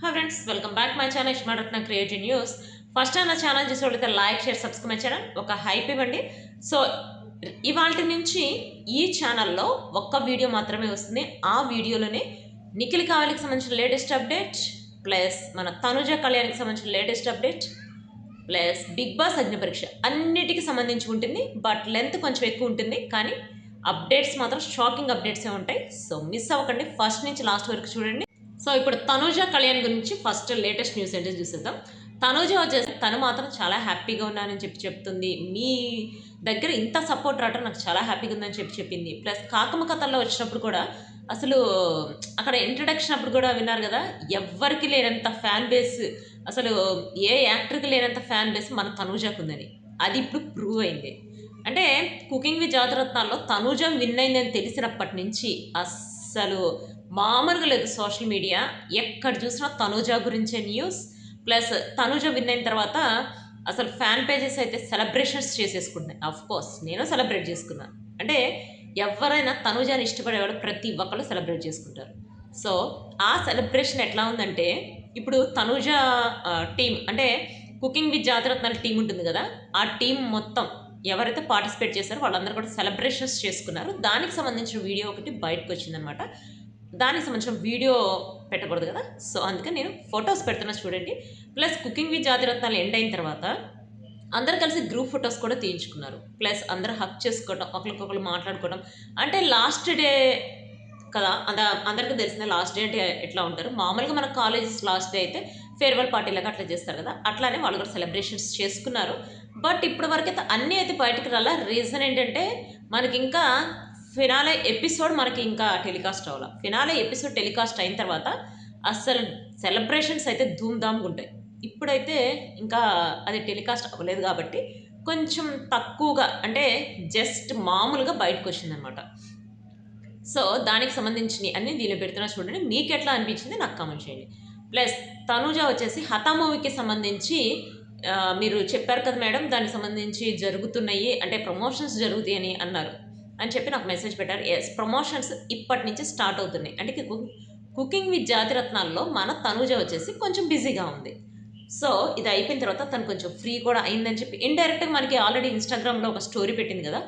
Hi friends, welcome back my channel ఇష్మారత్న creative news. First time నా channel చూసేవాళ్ళైతే like share subscribe my channel, ఒక hype ఇవ్వండి. So ఇవాళ నుంచి ఈ ఛానల్లో ఒక్క వీడియో మాత్రమే వస్తుంది. ఆ వీడియోలోనే నిఖిల్ కావలికి సంబంధించిన లేటెస్ట్ అప్డేట్, ప్లస్ మన తనుజ కళ్యాణ్కి సంబంధించిన latest update, plus Bigg Boss Agni Pariksha అన్నిటికీ సంబంధించి ఉంటుంది. బట్ లెంత్ కొంచెం ఎక్కువ ఉంటుంది, కానీ అప్డేట్స్ మాత్రం షాకింగ్ అప్డేట్సే ఉంటాయి. సో మిస్ అవ్వకండి, ఫస్ట్ నుంచి లాస్ట్ వరకు చూడండి. సో ఇప్పుడు తనుజ కళ్యాణ్ గురించి ఫస్ట్ లేటెస్ట్ న్యూస్ ఏంటో చూసేద్దాం. తనుజ వచ్చేసి తను మాత్రం చాలా హ్యాపీగా ఉన్నానని చెప్తుంది. మీ దగ్గర ఇంత సపోర్ట్ రావడం నాకు చాలా హ్యాపీగా ఉందని చెప్పింది. ప్లస్ కాకమ్మ కథల్లో వచ్చినప్పుడు కూడా అసలు అక్కడ ఇంట్రడక్షన్ అప్పుడు కూడా విన్నారు కదా, ఎవ్వరికి లేనంత ఫ్యాన్ బేస్, అసలు ఏ యాక్టర్కి లేనంత ఫ్యాన్ బేస్ మన తనుజకు ఉందని. అది ఇప్పుడు ప్రూవ్ అయింది. అంటే కుకింగ్ విత్ జాతరత్నాల్లో తనుజ విన్ అయిందని తెలిసినప్పటి నుంచి అస్సలు మామూలుగా లేదు. సోషల్ మీడియా ఎక్కడ చూసినా తనుజ గురించే న్యూస్. ప్లస్ తనుజ విన్ అయిన తర్వాత అసలు ఫ్యాన్ పేజెస్ అయితే సెలబ్రేషన్స్ చేసేసుకుంటున్నాయి. అఫ్ కోర్స్ నేను సెలబ్రేట్ చేసుకున్నాను. అంటే ఎవరైనా తనుజాని ఇష్టపడేవాళ్ళు ప్రతి ఒక్కళ్ళు సెలబ్రేట్ చేసుకుంటారు. సో ఆ సెలబ్రేషన్ ఎట్లా ఉందంటే, ఇప్పుడు తనుజ టీం అంటే కుకింగ్ విత్ జాతరత్నాల టీం ఉంటుంది కదా, ఆ టీం మొత్తం ఎవరైతే పార్టిసిపేట్ చేశారో వాళ్ళందరూ కూడా సెలబ్రేషన్స్ చేసుకున్నారు. దానికి సంబంధించిన వీడియో ఒకటి బయటకు వచ్చిందనమాట. దానికి సంబంధించిన వీడియో పెట్టకూడదు కదా, సో అందుకని నేను ఫొటోస్ పెడుతున్నా చూడండి. Plus cooking with Jathiratnalu end అయిన తర్వాత అందరు కలిసి గ్రూప్ ఫొటోస్ కూడా తీయించుకున్నారు. ప్లస్ అందరూ హక్ చేసుకోవడం, ఒకరికొకరు మాట్లాడుకోవడం. అంటే లాస్ట్ డే కదా, అందరికీ తెలిసిందే లాస్ట్ డే అంటే ఎట్లా ఉంటారు. మామూలుగా మన కాలేజెస్ లాస్ట్ డే అయితే ఫేర్వెల్ పార్టీలాగా అట్లా చేస్తారు కదా, అట్లానే వాళ్ళు కూడా సెలబ్రేషన్స్ చేసుకున్నారు. బట్ ఇప్పటి వరకైతే అన్నీ అయితే బయటకు రాలా. రీజన్ ఏంటంటే మనకి ఇంకా ఫినాలే ఎపిసోడ్ మనకి ఇంకా టెలికాస్ట్ అవ్వాలి. ఫినాలే ఎపిసోడ్ టెలికాస్ట్ అయిన తర్వాత అస్సలు సెలబ్రేషన్స్ అయితే ధూమ్ధామ్గా ఉంటాయి. ఇప్పుడైతే ఇంకా అది టెలికాస్ట్ అవ్వలేదు కాబట్టి కొంచెం తక్కువగా, అంటే జస్ట్ మామూలుగా బయటకు వచ్చిందనమాట. సో దానికి సంబంధించినవి అన్నీ దీనిలో పెడుతున్నా చూడండి. మీకు ఎట్లా అనిపించింది నాకు కామెంట్ చేయండి. ప్లస్ తనుజ వచ్చేసి హఠా మూవీకి సంబంధించి మీరు చెప్పారు కదా మేడం, దానికి సంబంధించి జరుగుతున్నాయి అంటే ప్రమోషన్స్ జరుగుతాయి అని అన్నారు అని చెప్పి నాకు మెసేజ్ పెట్టారు. ఎస్, ప్రమోషన్స్ ఇప్పటి నుంచి స్టార్ట్ అవుతున్నాయి. అంటే కుకింగ్ విత్ జాతిరత్నాల్లో మన తనుజ వచ్చేసి కొంచెం బిజీగా ఉంది. సో ఇది అయిపోయిన తర్వాత తను కొంచెం ఫ్రీ కూడా అయిందని చెప్పి ఇండైరెక్ట్గా మనకి ఆల్రెడీ ఇన్స్టాగ్రామ్లో ఒక స్టోరీ పెట్టింది కదా,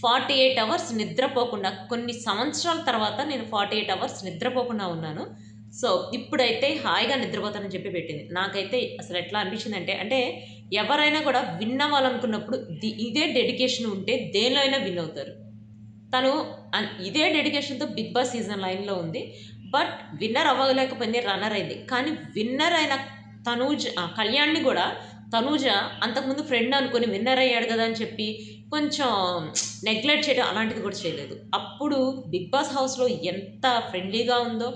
48 అవర్స్ నిద్రపోకుండా, కొన్ని సంవత్సరాల తర్వాత నేను 48 అవర్స్ నిద్రపోకుండా ఉన్నాను. సో ఇప్పుడైతే హాయిగా నిద్రపోతానని చెప్పి పెట్టింది. నాకైతే అసలు ఎట్లా అనిపించింది అంటే ఎవరైనా కూడా విన్ అవ్వాలనుకున్నప్పుడు ఇదే డెడికేషన్ ఉంటే దేనిలో అయినా విన్ అవుతారు. తను ఇదే డెడికేషన్తో బిగ్ బాస్ సీజన్ 9లో ఉంది. బట్ విన్నర్ అవ్వలేకపోయింది, రన్నర్ అయింది. కానీ విన్నర్ అయిన కళ్యాణ్ని కూడా తనూజ అంతకుముందు ఫ్రెండ్ అనుకొని విన్నర్ అయ్యాడు కదా అని చెప్పి కొంచెం నెగ్లెక్ట్ చేయడం అలాంటిది కూడా చేయలేదు. అప్పుడు బిగ్ బాస్ హౌస్లో ఎంత ఫ్రెండ్లీగా ఉందో,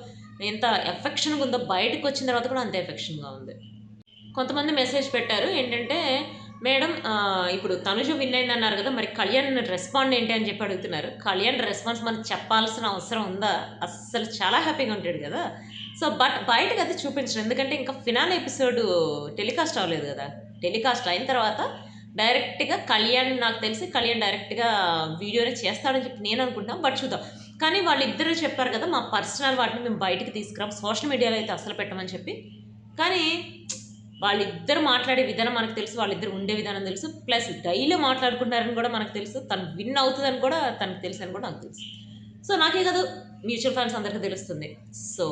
ఎంత ఎఫెక్షన్గా ఉందో, బయటకు వచ్చిన తర్వాత కూడా అంతే ఎఫెక్షన్గా ఉంది. కొంతమంది మెసేజ్ పెట్టారు ఏంటంటే, మేడం ఇప్పుడు తనుజ విన్ అయింది అన్నారు కదా, మరి కళ్యాణ్ రెస్పాండ్ ఏంటి అని చెప్పి అడుగుతున్నారు. కళ్యాణ్ రెస్పాన్స్ మనకు చెప్పాల్సిన అవసరం ఉందా? అస్సలు చాలా హ్యాపీగా ఉంటాడు కదా. సో బట్ బయటకు అయితే చూపించరు, ఎందుకంటే ఇంకా ఫినాల్ ఎపిసోడ్ టెలికాస్ట్ అవ్వలేదు కదా. టెలికాస్ట్ అయిన తర్వాత డైరెక్ట్గా కళ్యాణ్, నాకు తెలిసి కళ్యాణ్ డైరెక్ట్గా వీడియోనే చేస్తాడని చెప్పి నేను అనుకుంటున్నాను. బట్ చూద్దాం. కానీ వాళ్ళిద్దరూ చెప్పారు కదా, మా పర్సనల్ వాటిని మేము బయటకు తీసుకురాం, సోషల్ మీడియాలో అయితే అసలు పెట్టమని చెప్పి. కానీ వాళ్ళిద్దరు మాట్లాడే విధానం మనకు తెలుసు, వాళ్ళిద్దరు ఉండే విధానం తెలుసు. ప్లస్ డైలీ మాట్లాడుకుంటారని కూడా మనకు తెలుసు. తను విన్ అవుతుందని కూడా తనకు తెలుసు అని కూడా నాకు తెలుసు. సో నాకే కాదు, మ్యూచువల్ ఫండ్స్ అందరికీ తెలుస్తుంది. సో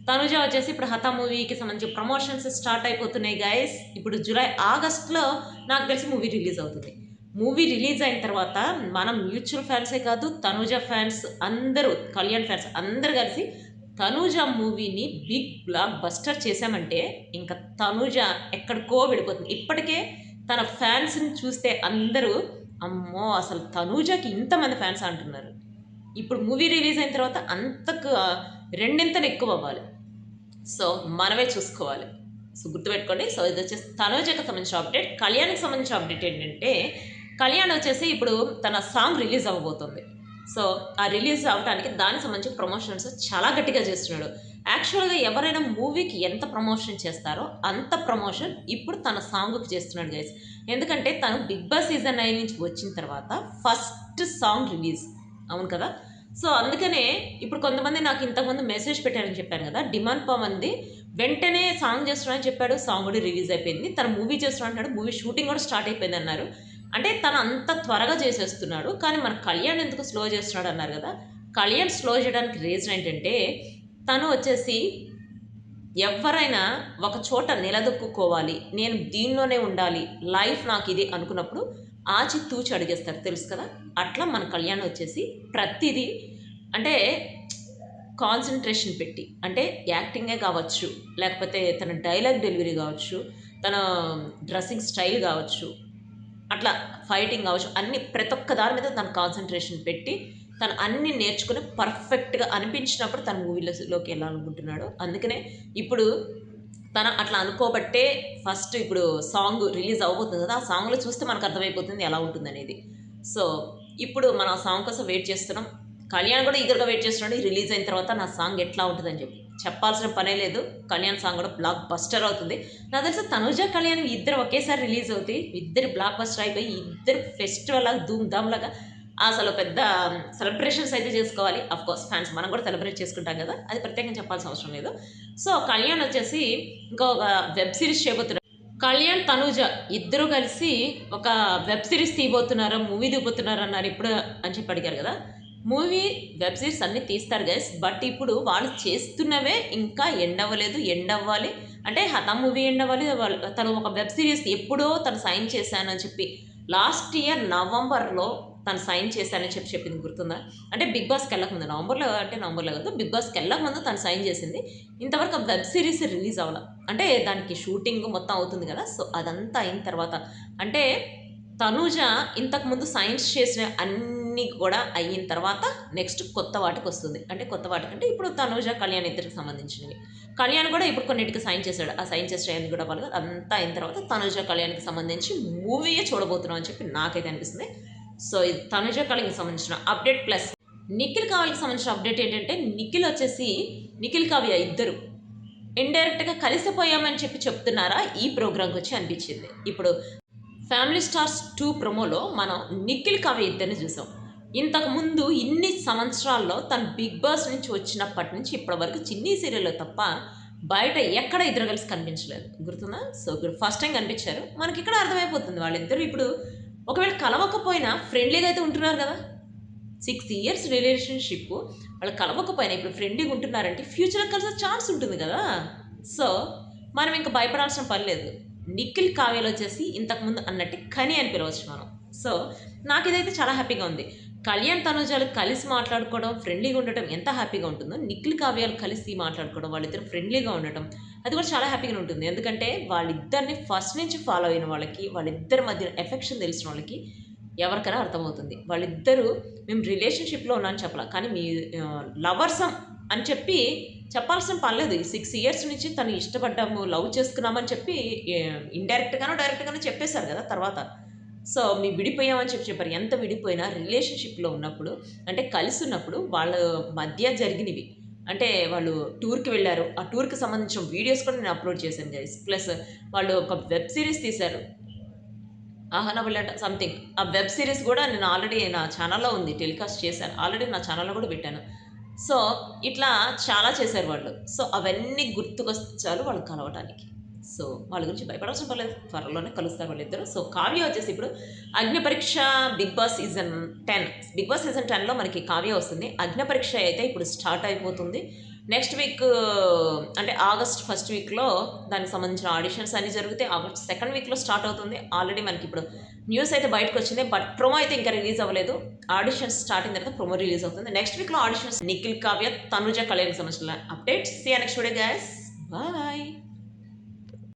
తనుజ వచ్చేసి ఇప్పుడు హఠా మూవీకి సంబంధించి ప్రమోషన్స్ స్టార్ట్ అయిపోతున్నాయి గైస్. ఇప్పుడు ఆగస్ట్లో నాకు తెలిసి మూవీ రిలీజ్ అవుతుంది. మూవీ రిలీజ్ అయిన తర్వాత మనం మ్యూచువల్ ఫ్యాన్సే కాదు, తనుజ ఫ్యాన్స్ అందరూ, కళ్యాణ్ ఫ్యాన్స్ అందరూ కలిసి తనూజ మూవీని బిగ్ బ్లాక్ బస్టర్ చేశామంటే ఇంకా తనూజ ఎక్కడికో వెళ్ళిపోతుంది. ఇప్పటికే తన ఫ్యాన్స్ని చూస్తే అందరూ అమ్మో అసలు తనూజకి ఇంతమంది ఫ్యాన్స్ అంటున్నారు. ఇప్పుడు మూవీ రిలీజ్ అయిన తర్వాత అంతకు రెండింతలు ఎక్కువ అవ్వాలి. సో మనమే చూసుకోవాలి. సో గుర్తుపెట్టుకోండి. సో ఇది వచ్చేసి తనూజకి సంబంధించిన అప్డేట్. కళ్యాణ్కి సంబంధించిన అప్డేట్ ఏంటంటే, కళ్యాణ్ వచ్చేసి ఇప్పుడు తన సాంగ్ రిలీజ్ అవ్వబోతుంది. సో ఆ రిలీజ్ అవడానికి దానికి సంబంధించి ప్రమోషన్స్ చాలా గట్టిగా చేస్తున్నాడు. యాక్చువల్గా ఎవరైనా మూవీకి ఎంత ప్రమోషన్ చేస్తారో అంత ప్రమోషన్ ఇప్పుడు తన సాంగ్కి చేస్తున్నాడు గైస్. ఎందుకంటే తను బిగ్ బాస్ సీజన్ 9 నుంచి వచ్చిన తర్వాత ఫస్ట్ సాంగ్ రిలీజ్, అవును కదా. సో అందుకనే ఇప్పుడు కొంతమంది నాకు ఇంతకుముందు మెసేజ్ పెట్టారని చెప్పాను కదా, డిమాండ్ పవన్ది వెంటనే సాంగ్ చేస్తున్నాను అని చెప్పాడు. సాంగ్ కూడా రిలీజ్ అయిపోయింది. తను మూవీ చేస్తున్నాడు అంటున్నాడు. మూవీ షూటింగ్ కూడా స్టార్ట్ అయిపోయింది అన్నారు. అంటే తను అంత త్వరగా చేసేస్తున్నాడు. కానీ మన కళ్యాణ్ ఎందుకు స్లో చేస్తున్నాడు అన్నారు కదా! కళ్యాణ్ స్లో చేయడానికి రీజన్ ఏంటంటే తను వచ్చేసి ఎవరైనా ఒక చోట నిలదొక్కుకోవాలి, నేను దీనిలోనే ఉండాలి, లైఫ్ నాకు ఇది అనుకున్నప్పుడు ఆచితూచి అడిగేస్తారు తెలుసు కదా! అట్లా మన కళ్యాణ్ వచ్చేసి ప్రతిదీ అంటే కాన్సన్ట్రేషన్ పెట్టి, అంటే యాక్టింగే కావచ్చు, లేకపోతే తన డైలాగ్ డెలివరీ కావచ్చు, తన డ్రెస్సింగ్ స్టైల్ కావచ్చు, అట్లా ఫైటింగ్ కావచ్చు, అన్ని ప్రతి ఒక్క దాని మీద తను కాన్సన్ట్రేషన్ పెట్టి తను అన్ని నేర్చుకుని పర్ఫెక్ట్గా అనిపించినప్పుడు తన మూవీలోకి వెళ్ళాలనుకుంటున్నాడు. అందుకనే ఇప్పుడు తను అట్లా అనుకోబట్టే ఫస్ట్ ఇప్పుడు సాంగ్ రిలీజ్ అవ్వబోతుంది కదా, ఆ సాంగ్లో చూస్తే మనకు అర్థమైపోతుంది ఎలా ఉంటుంది అనేది. సో ఇప్పుడు మనం ఆ సాంగ్ కోసం వెయిట్ చేస్తున్నాం. కళ్యాణ్ కూడా ఈగర్గా వెయిట్ చేస్తున్నాడు రిలీజ్ అయిన తర్వాత నా సాంగ్ ఎట్లా ఉంటుందని చెప్పి. చెప్పాల్సిన పనే లేదు, కళ్యాణ్ సాంగ్ కూడా బ్లాక్ బస్టర్ అవుతుంది. నాకు తెలిసి తనుజ కళ్యాణ్ ఇద్దరు ఒకేసారి రిలీజ్ అవుతాయి, ఇద్దరు బ్లాక్ బస్టర్ అయిపోయి ఇద్దరు ఫెస్టివల్ లాగా ధూమ్ ధామ్ లాగా అసలు పెద్ద సెలబ్రేషన్స్ అయితే చేసుకోవాలి. కోర్స్ ఫ్యాన్స్ మనం కూడా సెలబ్రేట్ చేసుకుంటాం కదా, అది ప్రత్యేకంగా చెప్పాల్సిన అవసరం లేదు. సో కళ్యాణ్ వచ్చేసి ఇంకొక వెబ్ సిరీస్ చేయబోతున్నారు. కళ్యాణ్ తనుజ ఇద్దరు కలిసి ఒక వెబ్ సిరీస్ తీయబోతున్నారు, మూవీ తీయబోతున్నారు అన్నారు ఇప్పుడు అని చెప్పి అడిగారు కదా. మూవీ వెబ్ సిరీస్ అన్నీ తీస్తారు గైస్, బట్ ఇప్పుడు వాళ్ళు చేస్తున్నవే ఇంకా ఎండ్ అవ్వలేదు, ఎండ్ అవ్వాలి అంటే హఠా మూవీ ఎండ్ అవ్వాలి. తను ఒక వెబ్ సిరీస్ ఎప్పుడో తను సైన్ చేశానని చెప్పి లాస్ట్ ఇయర్ నవంబర్లో తను సైన్ చేశానని చెప్పి చెప్పింది గుర్తుందా? అంటే బిగ్ బాస్కి వెళ్ళకముందు నవంబర్లో కాదు, బిగ్ బాస్కి వెళ్ళకముందు తను సైన్ చేసింది. ఇంతవరకు వెబ్ సిరీస్ రిలీజ్ అవ్వాలి అంటే దానికి షూటింగ్ మొత్తం అవుతుంది కదా. సో అదంతా అయిన తర్వాత అంటే తనుజ ఇంతకుముందు సైన్స్ చేసిన అన్నీ కూడా అయిన తర్వాత నెక్స్ట్ కొత్త వాటికి వస్తుంది. అంటే కొత్త వాటికంటే ఇప్పుడు తనుజ కళ్యాణ్ ఇద్దరికి సంబంధించినవి. కళ్యాణ్ కూడా ఇప్పుడు కొన్నిటికి సైన్ చేశాడు, ఆ సైన్ చేసే అన్ని కూడా వాళ్ళు అంతా అయిన తర్వాత తనుజ కళ్యాణ్కి సంబంధించి మూవీయే చూడబోతున్నాం అని చెప్పి నాకైతే అనిపిస్తుంది. సో ఇది తనుజ కళ్యాణ్కి సంబంధించిన అప్డేట్. ప్లస్ నిఖిల్ కావ్యకి సంబంధించిన అప్డేట్ ఏంటంటే నిఖిల్ కావ్య ఇద్దరు ఇండైరెక్ట్గా కలిసిపోయామని చెప్పి చెప్తున్నారా ఈ ప్రోగ్రాంకి వచ్చి అనిపించింది. ఇప్పుడు ఫ్యామిలీ స్టార్స్ 2 ప్రోమోలో మనం నిఖిల్ కావ్య ఇద్దరిని చూసాం. ఇంతకుముందు ఇన్ని సంవత్సరాల్లో తను బిగ్ బాస్ నుంచి వచ్చినప్పటి నుంచి ఇప్పటి వరకు చిన్ని సీరియల్లో తప్ప బయట ఎక్కడ ఇద్దరు కలిసి కనిపించలేదు, గుర్తుందా? సో ఇప్పుడు ఫస్ట్ టైం కనిపించారు. మనకి ఇక్కడ అర్థమైపోతుంది వాళ్ళిద్దరు ఇప్పుడు ఒకవేళ కలవకపోయినా ఫ్రెండ్లీగా అయితే ఉంటున్నారు కదా. 6 years రిలేషన్షిప్, వాళ్ళు కలవకపోయినా ఇప్పుడు ఫ్రెండ్లీగా ఉంటున్నారంటే ఫ్యూచర్లో కలిసే ఛాన్స్ ఉంటుంది కదా. సో మనం ఇంకా భయపడాల్సిన పని లేదు. నిఖిల్ కావ్యలో వచ్చేసి ఇంతకుముందు అన్నట్టు కని అని పిలవచ్చు మనం. సో నాకు ఇదైతే చాలా హ్యాపీగా ఉంది. కళ్యాణ్ తనుజాలు కలిసి మాట్లాడుకోవడం, ఫ్రెండ్లీగా ఉండటం ఎంత హ్యాపీగా ఉంటుందో, నిఖిల్ కావ్యాలు కలిసి మాట్లాడుకోవడం, వాళ్ళిద్దరు ఫ్రెండ్లీగా ఉండటం అది కూడా చాలా హ్యాపీగా ఉంటుంది. ఎందుకంటే వాళ్ళిద్దరిని ఫస్ట్ నుంచి ఫాలో అయిన వాళ్ళకి, వాళ్ళిద్దరి మధ్య ఎఫెక్షన్ తెలిసిన వాళ్ళకి ఎవరికైనా అర్థమవుతుంది. వాళ్ళిద్దరూ మేము రిలేషన్షిప్లో ఉన్నామని చెప్పాలి, కానీ మీ లవర్సం అని చెప్పి చెప్పాల్సిన పర్లేదు. ఈ 6 years నుంచి తను ఇష్టపడ్డాము, లవ్ చేసుకున్నామని చెప్పి డైరెక్ట్గానో చెప్పేశారు కదా తర్వాత. సో మీ విడిపోయామని చెప్పారు. ఎంత విడిపోయినా రిలేషన్షిప్లో ఉన్నప్పుడు అంటే కలిసి ఉన్నప్పుడు వాళ్ళ మధ్య జరిగినవి అంటే వాళ్ళు టూర్కి వెళ్ళారు, ఆ టూర్కి సంబంధించిన వీడియోస్ కూడా నేను అప్లోడ్ చేశాను గైస్. ప్లస్ వాళ్ళు ఒక వెబ్ సిరీస్ తీశారు, ఆహనబుల్ అంట సంథింగ్. ఆ వెబ్ సిరీస్ కూడా నేను ఆల్రెడీ నా ఛానల్లో ఉంది, టెలికాస్ట్ చేశాను ఆల్రెడీ, నా ఛానల్లో కూడా పెట్టాను. సో ఇట్లా చాలా చేశారు వాళ్ళు. సో అవన్నీ గుర్తుకొచ్చారు వాళ్ళు కలవటానికి. సో వాళ్ళ గురించి భయపడాల్సిన పర్లేదు, త్వరలోనే కలుస్తారు వాళ్ళిద్దరు. సో కావ్య వచ్చేసి ఇప్పుడు అగ్నిపరీక్ష బిగ్ బాస్ సీజన్ 10లో మనకి కావ్య వస్తుంది. అగ్నిపరీక్ష అయితే ఇప్పుడు స్టార్ట్ అయిపోతుంది. నెక్స్ట్ వీక్ అంటే ఆగస్ట్ 1st వీక్లో దానికి సంబంధించిన ఆడిషన్స్ అన్నీ జరుగుతాయి. ఆగస్ట్ 2nd వీక్లో స్టార్ట్ అవుతుంది. ఆల్రెడీ మనకి ఇప్పుడు న్యూస్ అయితే బయటకు వచ్చింది, బట్ ప్రోమో అయితే ఇంకా రిలీజ్ అవ్వలేదు. ఆడిషన్స్ స్టార్ట్ అయిన తర్వాత ప్రోమో రిలీజ్ అవుతుంది. నెక్స్ట్ వీక్లో ఆడిషన్స్. నిఖిల్ కావ్య తనుజ కళ్యాణ్కి సంబంధించిన updates. See you next video guys, bye.